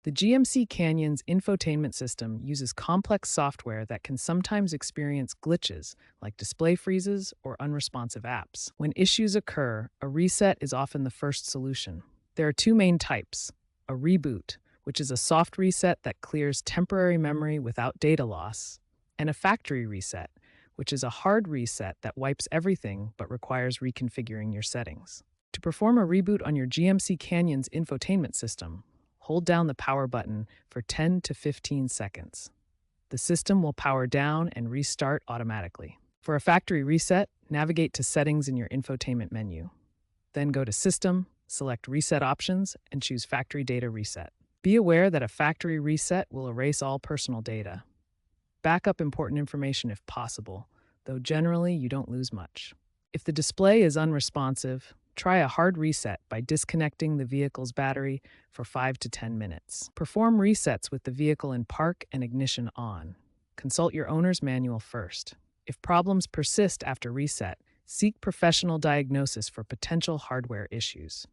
The GMC Canyon's infotainment system uses complex software that can sometimes experience glitches like display freezes or unresponsive apps. When issues occur, a reset is often the first solution. There are two main types: a reboot, which is a soft reset that clears temporary memory without data loss, and a factory reset, which is a hard reset that wipes everything but requires reconfiguring your settings. To perform a reboot on your GMC Canyon's infotainment system, hold down the power button for 10 to 15 seconds. The system will power down and restart automatically. For a factory reset, navigate to Settings in your infotainment menu. Then go to System, select Reset Options, and choose Factory Data Reset. Be aware that a factory reset will erase all personal data. Back up important information if possible, though generally you don't lose much. If the display is unresponsive, try a hard reset by disconnecting the vehicle's battery for 5 to 10 minutes. Perform resets with the vehicle in park and ignition on. Consult your owner's manual first. If problems persist after reset, seek professional diagnosis for potential hardware issues.